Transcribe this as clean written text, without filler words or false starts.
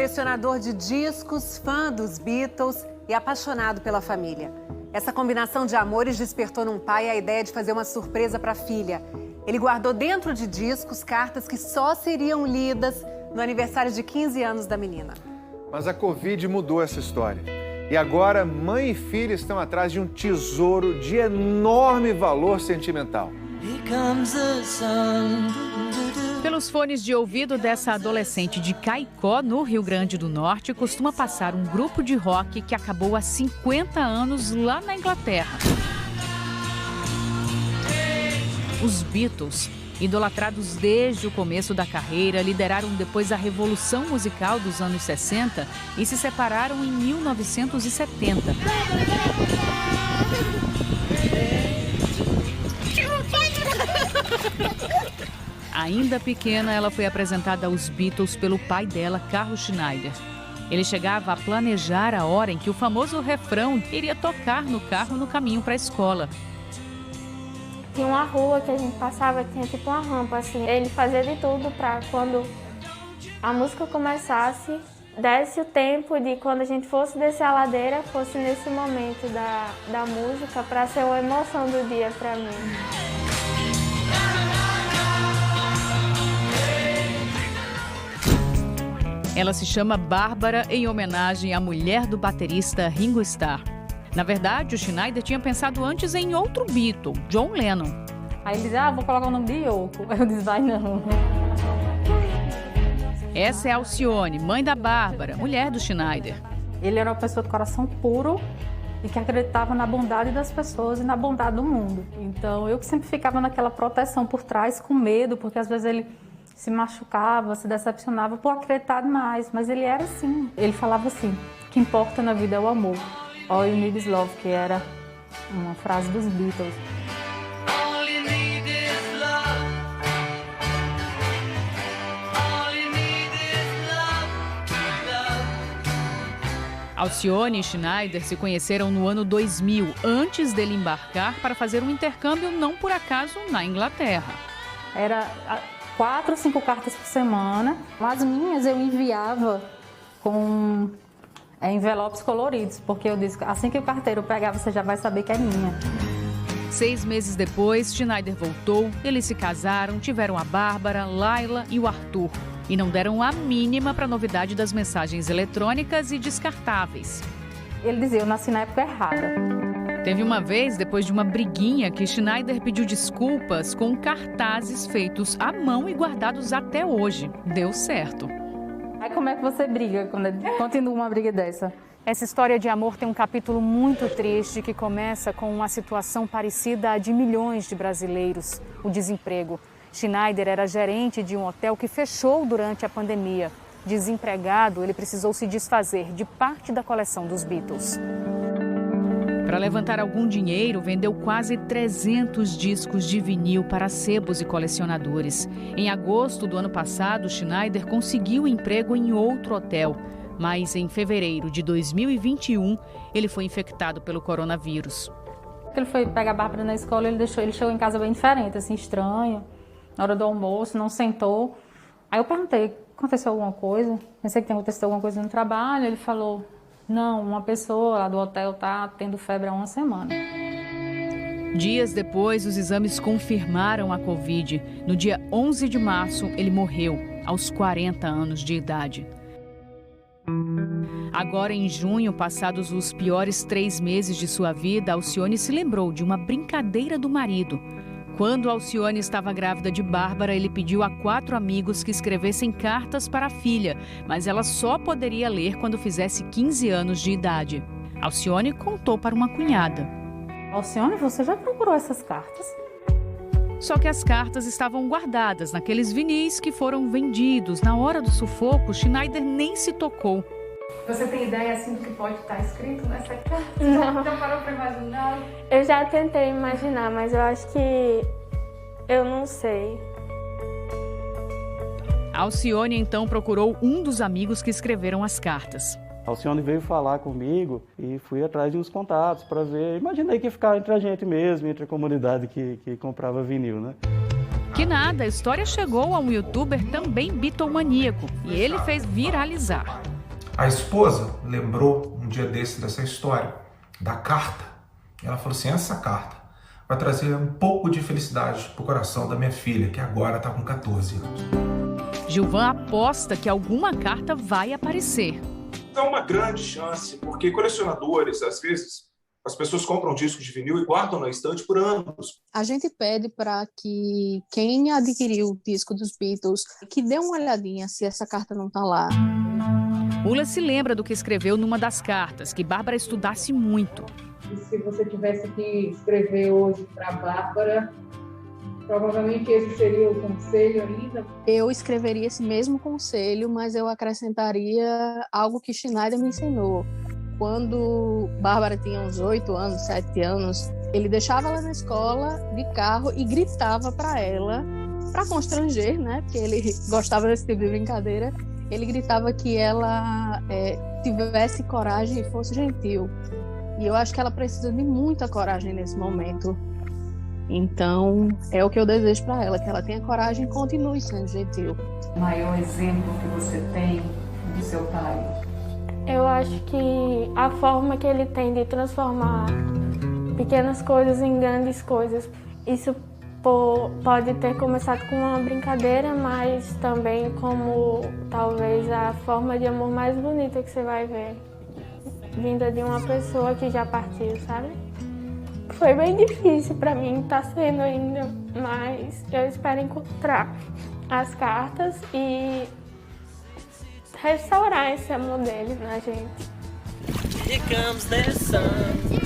Colecionador de discos, fã dos Beatles e apaixonado pela família. Essa combinação de amores despertou num pai a ideia de fazer uma surpresa para a filha. Ele guardou dentro de discos cartas que só seriam lidas no aniversário de 15 anos da menina. Mas a Covid mudou essa história. E agora, mãe e filha estão atrás de um tesouro de enorme valor sentimental. Pelos fones de ouvido dessa adolescente de Caicó, no Rio Grande do Norte, costuma passar um grupo de rock que acabou há 50 anos lá na Inglaterra. Os Beatles, idolatrados desde o começo da carreira, lideraram depois a revolução musical dos anos 60 e se separaram em 1970. Ainda pequena, ela foi apresentada aos Beatles pelo pai dela, Carlos Schneider. Ele chegava a planejar a hora em que o famoso refrão iria tocar no carro no caminho para a escola. Tinha uma rua que a gente passava, tinha tipo uma rampa assim. Ele fazia de tudo para quando a música começasse, desse o tempo de quando a gente fosse descer a ladeira, fosse nesse momento da música, para ser uma emoção do dia para mim. Ela se chama Bárbara em homenagem à mulher do baterista Ringo Starr. Na verdade, o Schneider tinha pensado antes em outro Beatle, John Lennon. Aí ele disse, vou colocar o nome de Yoko. Eu disse, vai não. Essa é a Alcione, mãe da Bárbara, mulher do Schneider. Ele era uma pessoa de coração puro e que acreditava na bondade das pessoas e na bondade do mundo. Então, eu que sempre ficava naquela proteção por trás, com medo, porque às vezes ele se machucava, se decepcionava por acreditar demais. Mas ele era assim. Ele falava assim, o que importa na vida é o amor. All you need is love, que era uma frase dos Beatles. All you need is love. All you need is love. Alcione e Schneider se conheceram no ano 2000, antes dele embarcar para fazer um intercâmbio não por acaso na Inglaterra. Era 4 ou 5 cartas por semana. As minhas eu enviava com envelopes coloridos, porque eu disse, assim que o carteiro pegar, você já vai saber que é minha. 6 meses depois, Schneider voltou, eles se casaram, tiveram a Bárbara, Laila e o Arthur. E não deram a mínima para a novidade das mensagens eletrônicas e descartáveis. Ele dizia, eu nasci na época errada. Teve uma vez, depois de uma briguinha, que Schneider pediu desculpas com cartazes feitos à mão e guardados até hoje. Deu certo. Aí como é que você briga quando continua uma briga dessa? Essa história de amor tem um capítulo muito triste que começa com uma situação parecida à de milhões de brasileiros, o desemprego. Schneider era gerente de um hotel que fechou durante a pandemia. Desempregado, ele precisou se desfazer de parte da coleção dos Beatles. Para levantar algum dinheiro, vendeu quase 300 discos de vinil para sebos e colecionadores. Em agosto do ano passado, Schneider conseguiu emprego em outro hotel. Mas em fevereiro de 2021, ele foi infectado pelo coronavírus. Ele foi pegar a Bárbara na escola, ele chegou em casa bem diferente, assim, estranho. Na hora do almoço, não sentou. Aí eu perguntei, aconteceu alguma coisa? Pensei que tinha acontecido alguma coisa no trabalho. Ele falou, não, uma pessoa lá do hotel está tendo febre há uma semana. Dias depois, os exames confirmaram a Covid. No dia 11 de março, ele morreu, aos 40 anos de idade. Agora, em junho, passados os piores 3 meses de sua vida, Alcione se lembrou de uma brincadeira do marido. Quando Alcione estava grávida de Bárbara, ele pediu a 4 amigos que escrevessem cartas para a filha, mas ela só poderia ler quando fizesse 15 anos de idade. Alcione contou para uma cunhada. Alcione, você já procurou essas cartas? Só que as cartas estavam guardadas naqueles vinis que foram vendidos. Na hora do sufoco, Schneider nem se tocou. Você tem ideia assim do que pode estar escrito nessa carta? Não. Já parou para imaginar? Eu já tentei imaginar, mas eu acho que eu não sei. Alcione então procurou um dos amigos que escreveram as cartas. Alcione veio falar comigo e fui atrás de uns contatos para ver. Imaginei que ia ficar entre a gente mesmo, entre a comunidade que comprava vinil, né? Que nada, a história chegou a um youtuber também bitomaníaco e ele fez viralizar. A esposa lembrou um dia desse dessa história, da carta. Ela falou assim, essa carta vai trazer um pouco de felicidade pro coração da minha filha, que agora está com 14 anos. Gilvan aposta que alguma carta vai aparecer. É uma grande chance, porque colecionadores, às vezes, as pessoas compram discos de vinil e guardam na estante por anos. A gente pede para que quem adquiriu o disco dos Beatles, que dê uma olhadinha se essa carta não está lá. Ula se lembra do que escreveu numa das cartas, que Bárbara estudasse muito. E se você tivesse que escrever hoje para a Bárbara, provavelmente esse seria o conselho ainda? Eu escreveria esse mesmo conselho, mas eu acrescentaria algo que Schneider me ensinou. Quando Bárbara tinha uns 8 anos, 7 anos, ele deixava ela na escola de carro e gritava para ela, para constranger, né? Porque ele gostava desse tipo de brincadeira. Ele gritava que ela tivesse coragem e fosse gentil. E eu acho que ela precisa de muita coragem nesse momento. Então, é o que eu desejo para ela, que ela tenha coragem e continue sendo gentil. O maior exemplo que você tem do seu pai? Eu acho que a forma que ele tem de transformar pequenas coisas em grandes coisas, isso pode ter começado com uma brincadeira, mas também como talvez a forma de amor mais bonita que você vai ver, vinda de uma pessoa que já partiu, sabe? Foi bem difícil para mim, tá sendo ainda, mas eu espero encontrar as cartas e restaurar esse amor dele na gente. Here comes the sun.